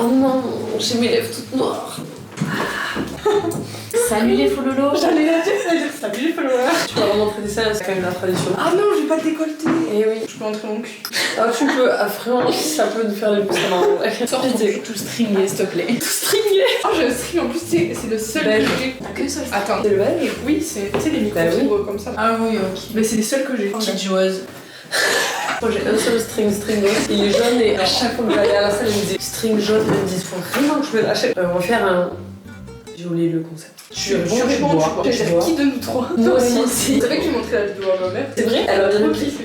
Oh non, j'ai mes lèvres toutes noires. Salut les fololos. J'allais la dire, ça veut dire salut les followers. Tu vas vraiment montrer des scènes, c'est quand même la tradition. Ah non, j'ai pas le décolleté. Eh oui. Je peux entrer mon cul. Ah, tu peux, vraiment, ça peut nous faire les pouces à main. Sors ton cul tout stringé, s'il te plaît. Tout stringé. Oh, j'ai un string en plus, c'est le seul Belge. que j'ai. T'as que ça. Attends. C'est le belge? Oui, c'est les micros Bah oui. sombres comme ça. Ah oui, ok. Mais c'est les seuls que j'ai. Petite joueuse. Moi j'ai un seul string rose, il est jaune et à chaque fois que j'allais à la salle, il me disait string jaune, il me dit faut vraiment que je me lâche. On va faire un. J'ai oublié le concept. Tu réponds, tu tu bois. bois. Qui de nous trois? Moi aussi. C'est vrai que j'ai montré la vidéo à ma mère. C'est vrai? Elle a bien kiffé. kiffé.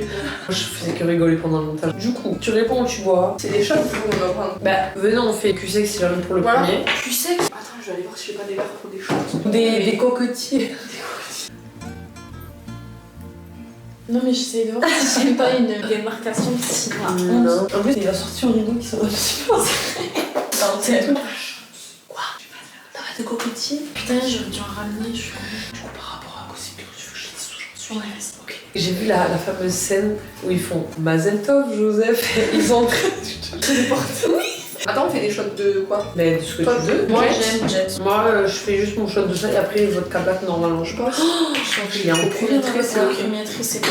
Je faisais que rigoler pendant le montage. Du coup, tu réponds ou tu bois. C'est des shots qu'on va prendre. Bah, venez, on fait QC si jamais pour le Voilà. premier. Tu sais. Attends, je vais aller voir si j'ai pas des verres pour des shots. Des cocotiers. Non mais j'essaie de voir si j'aime pas une démarcation de style. Non. En plus, il va sortir un rideau qui s'en va super. C'est quoi? T'as pas de cocotier? Putain, j'aurais dû en ramener, je suis con. Du coup, par rapport à Gossip Girl, tu veux que je dise où j'en suis? Ouais, vas-y. Ok. J'ai vu la fameuse scène où ils font Mazel Tov, Joseph, et ils ont Attends, on fait des shots de quoi? Mais ce que Toi, tu veux. Moi Ouais. j'aime Jet. Moi, je fais juste mon shot de ça et après votre cablac normalement, je pense. Je Il y a un premier premier trait, trait, ok. premier trait, c'est quoi?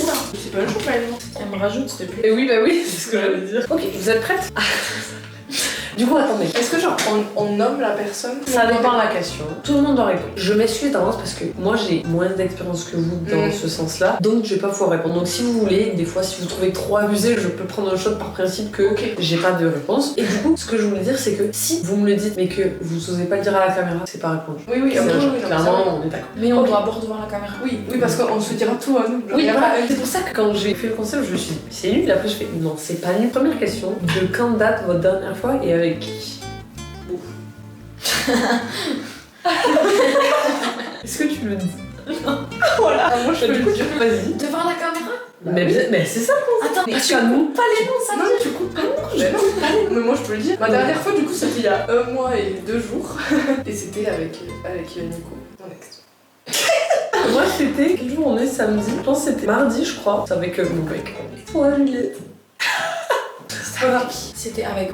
Oula, c'est pas un chocolat, non? Elle me rajoute, s'il te plaît. Et oui, bah oui, c'est ce que j'allais dire. Ok, vous êtes prêtes? Du coup, attendez. Est-ce que genre on nomme la personne? Ça dépend de la question. Tout le monde doit répondre. Je m'excuse d'avance parce que moi j'ai moins d'expérience que vous dans ce sens-là, donc je vais pas pouvoir répondre. Donc si vous voulez, des fois si vous trouvez trop abusé, je peux prendre un shot par principe que j'ai pas de réponse. Et du coup, ce que je voulais dire, c'est que si vous me le dites mais que vous osez pas le dire à la caméra, c'est pas répondu. Oui, oui, C'est un shot. non, Clairement, on est d'accord. Mais on Ok. doit d'abord devant la caméra. Oui, parce qu'on se dira tout à nous. Oui, Il y a voilà. pas- C'est pour ça que quand j'ai fait le concept, je me suis dit, c'est nul. Et après, je fais, non, c'est pas nul. Première question, de quand date votre dernière fois et avec qui? Est-ce que tu le dis? Voilà, moi je Bah, peux du le coup, dire. vas-y. Devant la caméra? Mais c'est ça. Attends, mais Parce tu qu'à nous, coupes pas les noms, ça Non, veut dire. tu coupes pas. Mais non, mais moi je peux le dire. Ma dernière fois, du coup, c'était il y a 1 mois et 2 jours. Et c'était avec Nico, mon ex. moi, c'était. Quel jour on est samedi? Je pense que c'était mardi, je crois. C'est avec mon mec. Et toi, Juliette? Voilà. C'était avec.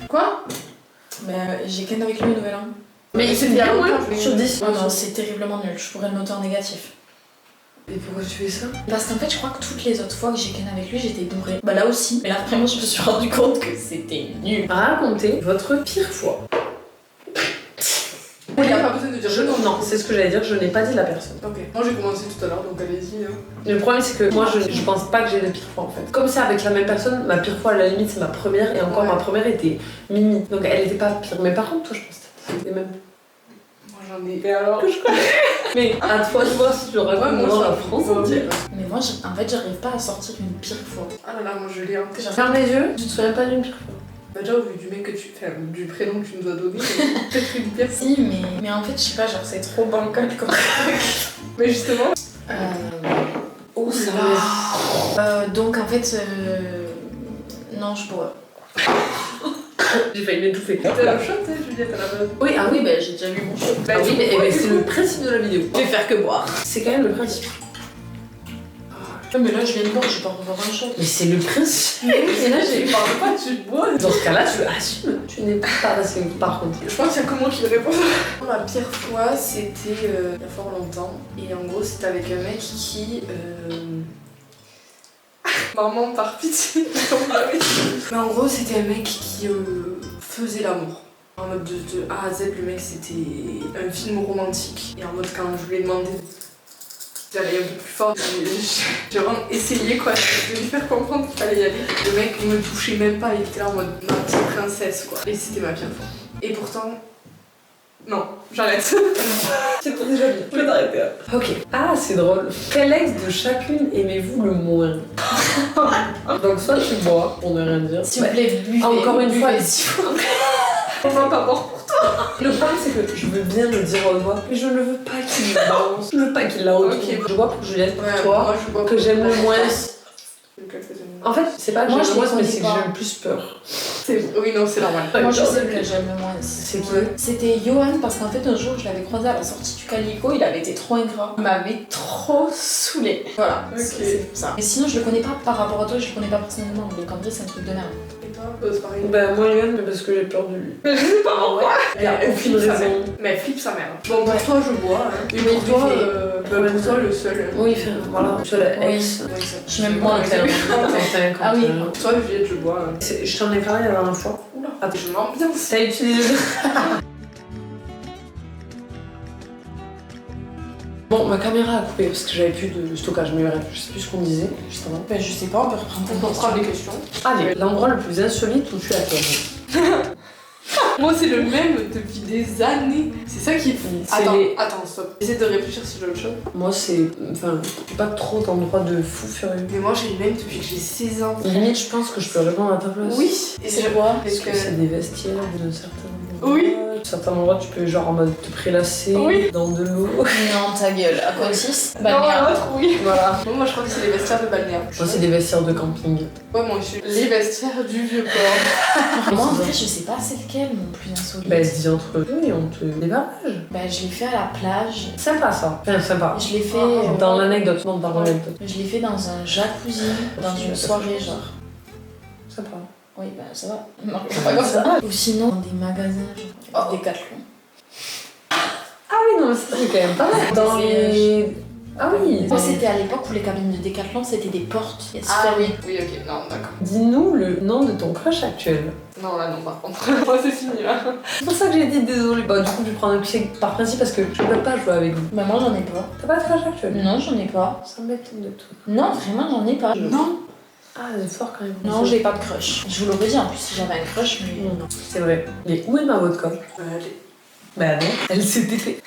Quoi? Mais j'ai ken avec lui au nouvel an. Mais c'était il y a longtemps. sur 10. Oh non, c'est terriblement nul. Je pourrais le noter en négatif. Et pourquoi tu fais ça? Parce qu'en fait, je crois que toutes les autres fois que j'ai ken avec lui, j'étais bourrée. Bah là aussi. Mais là, vraiment, je me suis rendu compte que c'était nul. Racontez votre pire fois. Il n'y a pas besoin de dire Non, c'est ce que j'allais dire, je n'ai pas dit la personne. Ok, moi j'ai commencé tout à l'heure, donc allez-y. Le problème, c'est que moi, je pense pas que j'ai de pire fois en fait. Comme c'est avec la même personne, ma pire fois à la limite, c'est ma première, et encore Ouais. ma première était Mimi. Donc elle était pas pire. Mais par contre, toi, je pense que c'était même. Moi j'en ai. Et alors? Que je connais. Mais à toi de voir si tu le racontes Ouais, moi, dans ça- la France entière. Mais moi, en fait, j'arrive pas à sortir une pire fois. Ah là là, moi je l'ai en tête. Ferme les yeux, tu te souviens pas d'une pire fois. Bah, déjà, au vu du mec que tu. Enfin, du prénom que tu nous as donné, peut-être une pire. Si, mais en fait, je sais pas, genre, c'est trop bancal comme truc. Mais justement. Oh, ça Donc, en fait, non, je pourrais. J'ai failli m'étouffer. T'as la shot, hein, Juliette, à la base. Oui, ah oui, bah j'ai déjà vu mon show. Bah, ah oui, du mais, coup, c'est le principe de la vidéo. Je vais faire que boire. C'est quand même le principe. Mais là, je viens de boire, je vais pas revoir un shot. Mais c'est le principe. Mais oui, mais là, j'ai. Parle pas, tu bois. Dans ce cas-là, tu assumes. Tu n'es pas assez, par contre. Je pense qu'il y a que moi qui le réponds. Ma pire fois, c'était il y a fort longtemps. Et en gros, c'était avec un mec qui. Maman, par pitié, mais en gros, c'était un mec qui faisait l'amour. En mode de A à Z, le mec, c'était un film romantique. Et en mode, quand je lui ai demandé d'aller un peu plus fort, j'ai vraiment essayé quoi, de lui faire comprendre qu'il fallait y aller. Le mec me touchait même pas, il était là en mode ma petite princesse quoi. Et c'était ma pire fois. Et pourtant, non, j'arrête. C'est pour déjà bien. Je vais t'arrêter là. Ok. Ah, c'est drôle. Quel ex de chacune aimez-vous le moins? Donc, soit tu bois, pour ne rien dire. S'il vous plaît, buvez. Encore une fois, buvez, s'il vous plaît. On va pas mort. Le problème, c'est que je veux bien le dire au doigt, mais je ne veux pas qu'il lance. Je veux pas qu'il la retrouve. Ok. Je bois pour Juliette, pour Ouais, toi, moi, je bois que j'aime le moins. Lequel que j'aime En fait, c'est pas que Moi, j'aime je le moins, les mais c'est que connais j'ai pas. le plus peur. Oui, non, c'est normal. Moi, je sais que j'aime le moins. C'est qui? C'était Johan, parce qu'en fait, un jour, je l'avais croisé à la sortie du Calico, il avait été trop ingrat. Il m'avait trop saoulé. Voilà, Ok. c'est pour ça. Mais sinon, je le connais pas par rapport à toi, je le connais pas personnellement, donc en vrai, c'est un truc de merde. Et toi? C'est pareil. Bah, moi, Yoann, mais parce que j'ai peur de lui. Mais je sais pas pourquoi. Il y a Elle aucune flippe sa raison. mère. Mais elle flippe sa mère. Bon, pour toi, je bois. Hein. Et pour toi, pour toi, le seul. Oui, voilà. Tu vois, la ex. Je suis même moins Ah oui. Toi, Juliette, je bois. Je t'en ai parlé la dernière fois. Oula, Attends, je m'ambiance. t'as utilisé. Bon, ma caméra a coupé parce que j'avais plus de stockage, mais bref, je sais plus ce qu'on disait juste avant. Bah, je sais pas, on peut reprendre On reprend les questions. Allez, l'endroit le plus insolite où tu as toi. Moi, c'est le même depuis des années. C'est ça qui est fou. C'est Attends, stop. J'essaie de réfléchir si j'ai autre chose. Moi, c'est. Enfin, pas trop d'endroits de fou furieux. Mais moi, j'ai le même depuis que j'ai 16 ans. Limite, je pense que je peux répondre à ta place. Oui. Et C'est quoi? Parce que c'est des vestiaires d'un certain endroit. Oui. Certains endroits, tu peux genre en mode te prélasser Oui. dans de l'eau. Non, ta gueule. À quoi 6? Non, l'autre, oui. Voilà. Moi, je crois que c'est les vestiaires de balnéaire. Moi, c'est des vestiaires de camping. Ouais, moi, je suis les vestiaires du vieux port. Moi, en vrai, je sais pas c'est lequel mon plus insolite. Bah, dis entre eux et on te débarrage. Bah, je l'ai fait à la plage. Sympa ça. Enfin, sympa. Je l'ai fait. Dans l'anecdote, non, dans l'anecdote. Je l'ai fait dans un jacuzzi, dans une soirée, genre. Sympa. Oui, bah ça va. Non, c'est pas comme ça. Ou sinon, dans des magasins, genre Decathlon. Ah oui, non, mais ça, c'est quand même pas mal. Dans les. Ah oui. Moi, c'était à l'époque où les cabines de Decathlon, c'était des portes. Et Ah oui, oui, ok, non, d'accord. Dis-nous le nom de ton crush actuel. Non, là, non, par contre. Moi, c'est fini, là. C'est pour ça que j'ai dit désolé. Bah, du coup, je vais prendre un cliché par principe parce que je peux pas jouer avec vous. Bah, moi, j'en ai pas. T'as pas de crush actuel? Non, j'en ai pas. Ça m'étonne de toi. Non, vraiment, j'en ai pas. Non. Ah, c'est fort quand même. Non, j'ai pas de crush. Je vous l'aurais dit en plus si j'avais un crush, mais non. C'est vrai. Mais où est ma vodka? Allez. Bah non, elle s'est défait.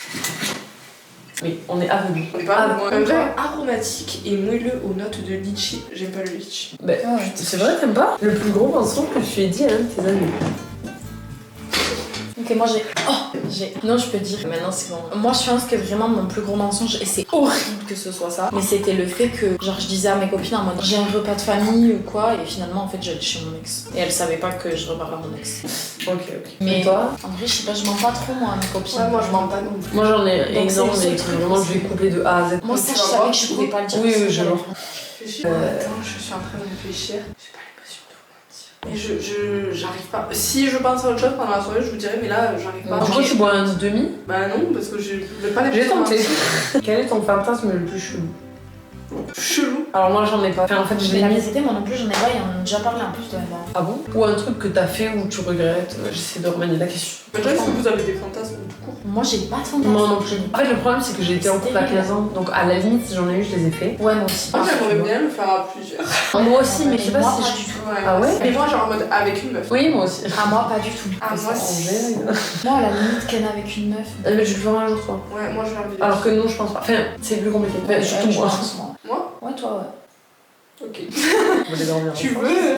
Mais on est aveugle. On est pas Ah, un vrai aromatique et moelleux aux notes de litchi. J'aime pas le litchi. Bah, Ah ouais. c'est vrai, t'aimes pas? Le plus gros mensonge que tu aies dit à un de tes amis. Ok, moi j'ai. Non, je peux dire. Maintenant, c'est bon. Moi, je pense que vraiment mon plus gros mensonge, et c'est horrible que ce soit ça, mais c'était le fait que, genre, je disais à mes copines en mode j'ai un repas de famille ou quoi, et finalement, en fait, j'allais chez mon ex. Et elles savaient pas que je reparlais à mon ex. Ok. Mais Et toi? en vrai, je sais pas, je mens pas trop, moi, à mes copines. Ouais, moi, je mens pas non plus. Moi j'en ai Donc, exemple, c'est le mais seul truc, vraiment je vais c'est- couper de A à Z. Moi, ça, Tu je vas savais voir, que je pouvais pas le dire. Oui, parce oui, que je j'allais vois. faire. Attends, je suis en train de réfléchir. J'ai pas l'impression de vous mentir. Mais j'arrive pas. Si je pense à autre chose pendant la soirée, je vous dirais, mais là, j'arrive pas. Du coup, tu bois un demi? Bah non, parce que j'ai pas J'ai l'impression de tenté. mentir. Quel est ton fantasme le plus chelou? Chelou. Alors moi j'en ai pas. Enfin, en fait, je Mais l'ai la mis. vérité, moi non plus, j'en ai pas, et on en a déjà parlé en plus de la. Ah bon? Ou un truc que t'as fait ou tu regrettes. J'essaie de remanier la question. Déjà, est-ce que vous avez des fantasmes tout court? Moi, j'ai pas de fantasme. Moi non plus. En fait, le problème c'est que j'ai été en couple à 15 ans. Donc à la limite, si j'en ai eu, je les ai fait. Ouais, moi aussi. Moi, j'aimerais bien le faire à plusieurs. Moi aussi, mais je sais pas Moi, si pas je. du tout. Ah ouais? Mais moi, genre en mode avec une meuf. Oui, moi aussi. Ah, moi, pas du tout. Ah, moi, si. Moi, à la limite, ken avec une meuf. Mais je le ferai un jour, toi. Ouais, moi, je vais envie de. Alors que non, je pense pas. Enfin, c'est plus compliqué. Enfin, surtout je moi. pense, moi. Moi? Ouais, toi, ouais. Ok. On va les dormir. Tu veux?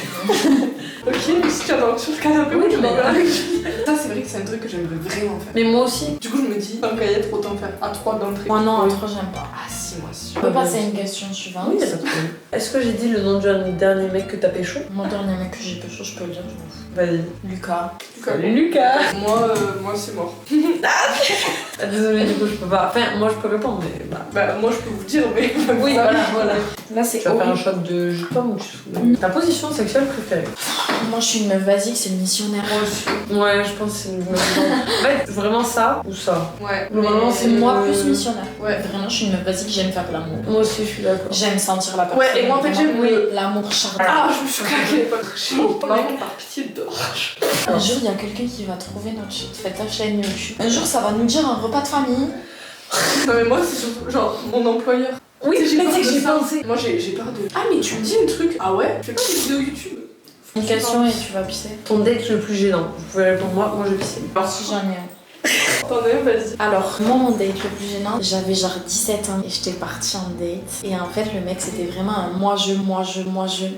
Ok, si tu as sur le canapé, Oui, oui, je mais- m'en avec Ça, c'est vrai que c'est un truc que j'aimerais vraiment faire. Mais moi aussi. Du coup, je me dis, tant qu'à y être, autant faire à 3 d'entrée. Moi, non, à Oui. 3, j'aime pas. Ah, si, moi, si. On peut passer à une question suivante. Oui, y a pas de problème. Est-ce que j'ai dit le nom du dernier mec que t'as pécho? Mon dernier mec que j'ai pécho, je peux le dire, je m'en fous. Vas-y. Lucas. Salut Lucas. Moi, c'est mort. Ah, désolée, du coup, je peux pas. Enfin, moi, je peux répondre, mais bah. Bah, moi, je peux vous dire, mais. Oui, voilà. Là, c'est Tu vas faire un horrible. shot de jus de pomme ou tu souffles? Ta position sexuelle préférée? Moi, je suis une meuf basique, c'est une missionnaire. Ouais, je pense que c'est une meuf. En fait, vraiment ça ou ça? Ouais. Normalement, C'est moi plus missionnaire. Ouais. Vraiment, je suis une meuf basique, j'aime faire l'amour. Moi aussi, je suis d'accord. J'aime sentir la personne. Ouais, et moi, en fait, Vraiment, j'aime oui, le- l'amour charnel. Ah, je me suis craqué les potes. Maman, par pitié, dors. Un jour, il y a quelqu'un qui va trouver notre shit. Faites la chaîne YouTube. Un jour, ça va nous dire un repas de famille. Non, mais moi, c'est surtout, genre, mon employeur. Oui, Tu sais, mais peur c'est que de j'ai ça. pensé. Moi, j'ai peur de. Ah, mais tu me dis un truc. Ah ouais? Tu fais pas des vidéos YouTube? Une question et tu vas pisser. Ton date le plus gênant. Vous pouvez répondre moi je vais pisser. Si j'en ai un. T'en as un, vas-y. Alors, moi, mon date le plus gênant, j'avais genre 17 ans et j'étais partie en date. Et en fait, le mec, c'était vraiment un moi-je.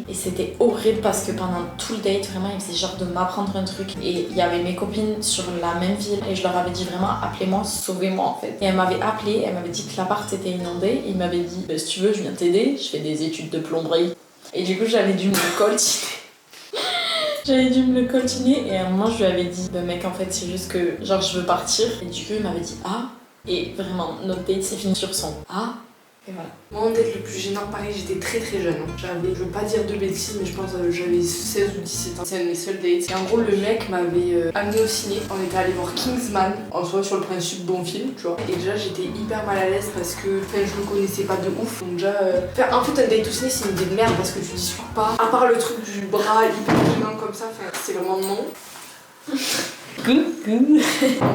Et c'était horrible parce que pendant tout le date, vraiment, il faisait genre de m'apprendre un truc. Et il y avait mes copines sur la même ville et je leur avais dit vraiment, appelez-moi, sauvez-moi en fait. Et elle m'avait appelé, elle m'avait dit que l'appart était inondé. Il m'avait dit, bah, si tu veux, je viens t'aider, je fais des études de plomberie. Et du coup, j'avais dû me coltiner. J'avais dû me le coltiner et à un moment je lui avais dit bah mec en fait c'est juste que genre je veux partir et du coup il m'avait dit ah et vraiment notre date s'est fini sur son ah Et voilà. Moi, en date le plus gênant, pareil, j'étais très jeune. J'avais, je veux pas dire de bêtises, mais je pense que j'avais 16 ou 17 ans. C'est un de mes seuls dates. Et en gros, le mec m'avait amené au ciné. On était allé voir Kingsman, en soi sur le principe bon film, tu vois. Et déjà, j'étais hyper mal à l'aise parce que je le connaissais pas de ouf. Donc déjà, en fait, un date au ciné, c'est une idée de merde parce que tu discutes pas. À part le truc du bras hyper gênant comme ça, c'est vraiment non. En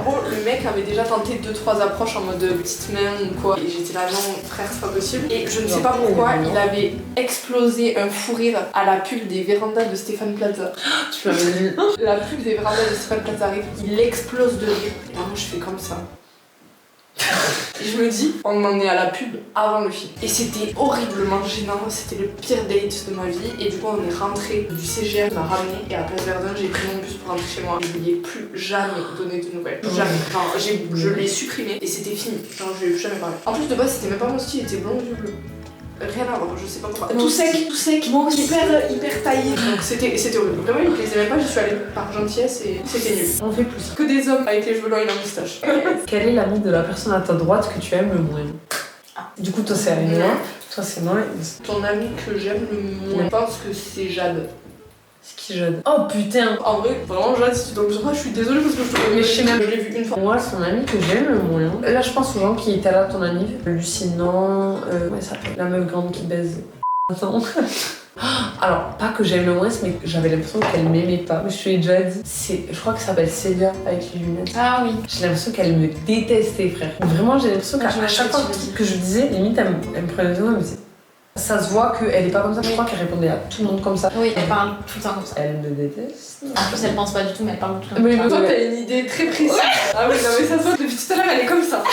gros, le mec avait déjà tenté 2-3 approches en mode petite main ou quoi. Et j'étais là, non, frère, c'est pas possible. Et je ne sais pas pourquoi, il avait explosé un fou rire à la pub des vérandas de Stéphane Plaza. Tu m'avais dit. La pub des vérandas de Stéphane Plaza arrive, il explose de rire. Et moi, je fais comme ça. Et je me dis, on en est à la pub avant le film. Et c'était horriblement gênant, c'était le pire date de ma vie. Et du coup, on est rentré du CGM, m'a ramené. Et à Place Verdun, j'ai pris mon bus pour rentrer chez moi. Je lui ai plus jamais donné de nouvelles. Plus jamais. Genre, je l'ai supprimé et c'était fini. Genre, je lui ai plus jamais parlé. En plus, de base, c'était même pas mon style, il était blond, bleu. Rien à voir, je sais pas pourquoi. Tout sec, hyper taillé. Donc c'était horrible. Vraiment, il me plaisait même pas, je suis allée par gentillesse et c'était nul. On fait plus. Que des hommes avec les cheveux longs et la moustache. Quel est l'ami de la personne à ta droite que tu aimes le moins? Du coup, toi c'est Aïnoa, toi c'est moi. Ton ami que j'aime le moins, je pense que c'est Jade. C'est qui Jade? Oh putain! En vrai, vraiment Jade, si tu tombes sur moi, je suis désolée parce que je te Mais je sais même. Je l'ai vu une fois. Moi, son ami que j'aime le moins. Là, je pense aux gens qui étaient là à ton anniv. Lucinant, comment elle s'appelle? La meuf grande qui baise. Attends. Alors, pas que j'aime le moins, mais que j'avais l'impression qu'elle m'aimait pas. Je lui ai déjà dit. Je crois que ça s'appelle Célia avec les lunettes. Ah oui. J'ai l'impression qu'elle me détestait, frère. Vraiment, j'ai l'impression qu'à chaque fois que je disais, limite, elle me prenait le nom, elle me disait. Ça se voit qu'elle est pas comme ça. Je crois qu'elle répondait à tout le monde comme ça. Oui, elle parle tout le temps comme ça. Elle me déteste. En plus, elle pense pas du tout, mais elle parle tout le temps. Mais toi, t'as une idée très précise. Ah oui, non, mais ça se voit depuis tout à l'heure, elle est comme ça.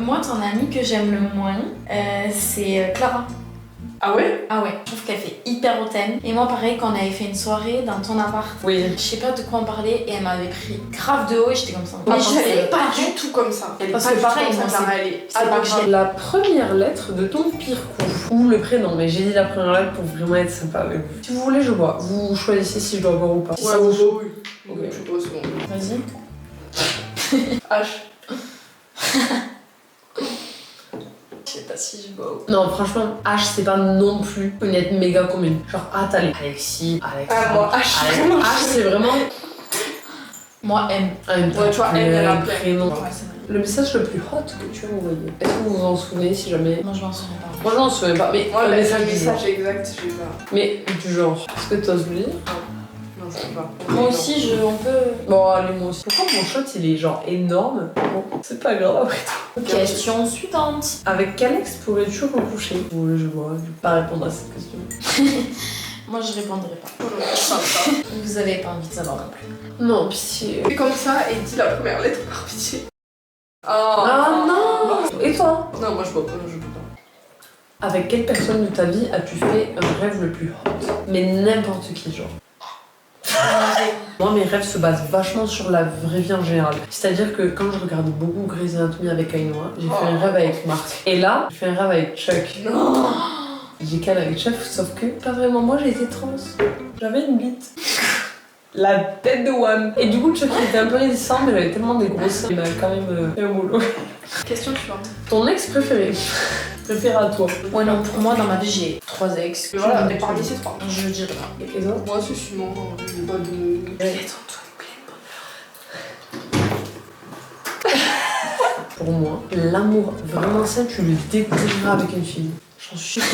Moi, ton amie que j'aime le moins, c'est Clara. Ah ouais? Ah ouais, je trouve qu'elle fait hyper hautaine. Et moi, pareil, quand on avait fait une soirée dans ton appart, Oui. je sais pas de quoi on parlait, et elle m'avait pris grave de haut et j'étais comme ça. Mais je l'ai pas du tout comme ça. Elle est Parce pas que du tout pareil, comme moi, ça, Clara, elle est c'est pas que je l'aime. La première lettre de ton pire coup, ou le prénom, mais j'ai dit la première lettre pour vraiment être sympa avec vous. Si vous voulez, je bois. Vous choisissez si je dois boire ou pas. Ouais, oui. Ok. Je sais pas, c'est bon. Vas-y. H. Je sais pas si je bois ou Non, franchement, H, c'est pas non plus une lettre méga commune. Genre, t'as les Alexis, Alexandre. Ah, moi, H. H, c'est vraiment Moi, M. un Ouais, tu vois, M, elle a plein. prénom. Ouais, c'est vrai. Le message le plus hot que tu as envoyé. Est-ce que vous vous en souvenez si jamais. Moi, je m'en souviens pas. Moi, je m'en souviens pas, mais. Moi, un le message du genre. message exact, je sais pas. Mais du genre. Est-ce que t'oses le lire? Non, je sais pas. Moi aussi, on peut. Bon, allez, moi aussi. Pourquoi mon shot il est genre énorme? Bon, c'est pas grave après tout. Question suivante. Avec quel ex pourrais-tu recoucher? Ou je vois, je vais pas répondre à cette question. Moi, je répondrai pas. Ça. Vous avez pas envie de savoir non plus. Non, pitié. Fais comme ça et dis la première lettre par pitié. Ah non! Et toi? Non, moi je bois pas, je peux pas. Avec quelle personne de ta vie as-tu fait un rêve le plus hot? Mais n'importe qui, genre. Moi, mes rêves se basent vachement sur la vraie vie en général. C'est-à-dire que quand je regarde beaucoup Grey's Anatomy avec Aïnoa, j'ai fait un rêve avec Marc. Et là, j'ai fait un rêve avec Chuck. Non. J'ai calé avec Chuck, sauf que pas vraiment. Moi, j'ai été trans. J'avais une bite. La tête de Wham. Et du coup, Chuck il était un peu réticent, mais j'avais tellement des grosses seins. Il m'a quand même fait un boulot. Question suivante. Ton ex préféré? Préféré à toi? Ouais, non, pour moi, dans ma vie, j'ai 3 ex. Mais voilà, mais parmi ces trois. Je dirais pas. Et les autres? Moi, c'est Simon, j'ai pas de. Pour moi, l'amour vraiment sain, tu le découvriras avec une fille. J'en suis sûre.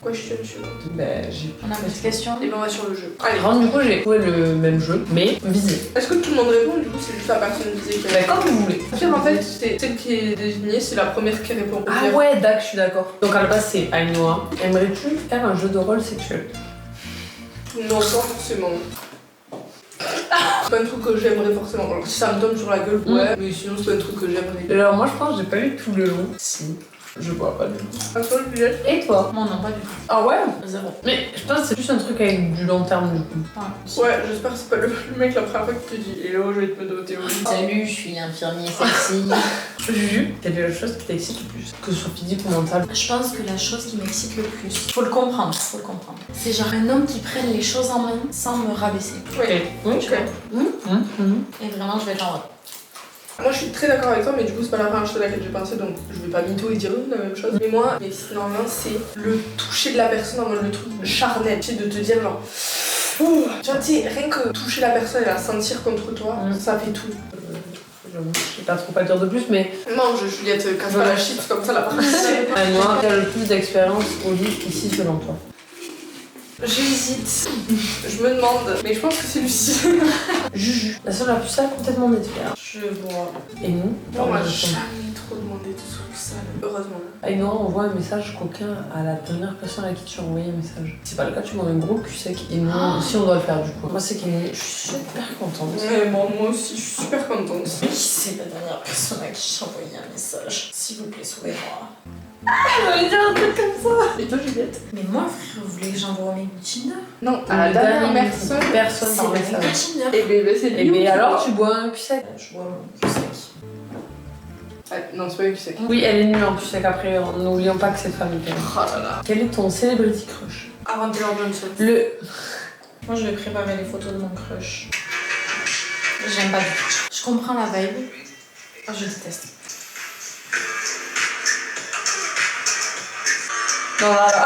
Quoi, je suis suivante? Ben, j'ai. On a une petite question. Et ben, on va sur le jeu. Allez. Alors, du coup, j'ai trouvé le même jeu, mais visé. Est-ce que tout le monde répond? Du coup, c'est juste la personne visée qui Ben, comme vous voulez. En fait, c'est celle qui est désignée, c'est la première qui répond. Ah ouais, d'accord, je suis d'accord. Donc, à la base, c'est Aïnoa. Aimerais-tu faire un jeu de rôle sexuel? Non, pas forcément. C'est pas un truc que j'aimerais forcément. Alors, si ça me tombe sur la gueule, ouais, mais sinon, c'est pas un truc que j'aimerais. Alors, moi, je pense que j'ai pas eu tout le long. Si. Je vois pas du tout. À toi, Juliette? Et toi? Moi, non, pas du tout. Ah ouais? Zéro. Mais je pense que c'est plus un truc avec du long terme, du coup. Ouais, j'espère que c'est pas le mec la première fois qui te dit hello, je vais te me doter. Salut, je suis infirmier sexy. Juju, quelle est la chose qui t'excite le plus? Que ce soit physique ou mental? Je pense que la chose qui m'excite le plus, faut le comprendre. C'est genre un homme qui prenne les choses en main sans me rabaisser. Ouais. Ok. Tu vois. Et Et vraiment, je vais être en mode. Moi je suis très d'accord avec toi, mais du coup c'est pas la première chose à laquelle j'ai pensé, donc je vais pas mytho et dire la même chose. Mais moi, normalement c'est le toucher de la personne en mode le truc charnel, tu sais, de te dire genre ouh, tu vois, tu sais, rien que toucher la personne et la sentir contre toi, ça fait tout. Je sais pas trop quoi dire de plus, mais. Mange Juliette, casse pas la chips comme ça la partie. Moi, t'as le plus d'expérience au lit ici selon toi. J'hésite, je me demande, mais je pense que c'est Lucie. Juju, la seule la plus sale complètement défaite. Je vois. Et nous, Non, on m'a jamais trop demandé de trucs sales, heureusement. Et nous, on envoie un message coquin à la dernière personne à qui tu as envoyé un message. Si c'est pas le cas, tu m'envoies un gros cul sec. Et nous, si on doit le faire du coup. Moi, c'est que je suis super contente. Ouais, bon, moi aussi, je suis super contente. Qui c'est la dernière personne à qui j'ai envoyé un message? S'il vous plaît, sauvez-moi. Je vais dire un truc comme ça. Et toi, Juliette? Mais moi, frère, vous voulez que j'envoie mes Tinder? Non, à la dernière personne par C'est message. mes Tinder. Et bébé, c'est Et bien alors, tu bois un cul sec. Je vois mon cul sec. Non, c'est pas une sec. Oui, elle est nulle en cul sec après. N'oublions pas que c'est femme. Oh là là. Quel est ton celebrity crush? Aaron Taylor Johnson. Moi, je vais préparer les photos de mon crush. J'aime pas du tout. Je comprends la vibe. Ah, je déteste. Non, là.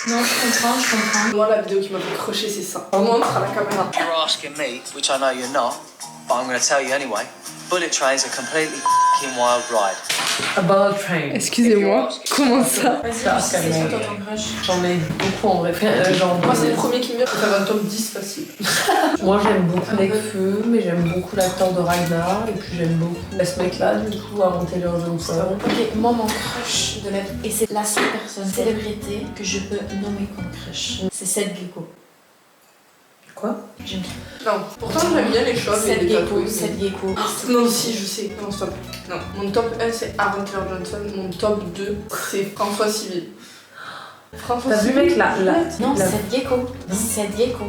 Non, je comprends. Moi, la vidéo qui m'a fait crocher, c'est ça. On montre à la caméra. You're asking me, which I know you're not, but I'm going to tell you anyway. Bullet trains are completely f***ing wild ride. About train. Excusez-moi, comment ça? Vas-y, Ça, c'est calme. toi ton crush. J'en ai beaucoup en vrai. Genre, Moi, c'est le premier qui me vient, faut faire un top 10 facile. Moi j'aime beaucoup Nekfeu, mais j'aime beaucoup l'acteur de Ragnar, et puis j'aime beaucoup ce mec-là, du coup, Aaron Taylor Johnson. Ok, moi mon crush de la vie, et c'est la seule personne, célébrité, que je peux nommer comme crush. C'est Seth Gecko. Quoi? J'aime bien. Non, pourtant j'aime bien les choses et Seth les Gecko, tatouages. Seth Gecko. Non, si, je sais. Non, stop. Non, mon top 1 c'est Aaron Taylor Johnson, mon top 2 c'est François Civil. François T'as vu Civil. mec là Non, la- Seth Gecko. Seth Gecko.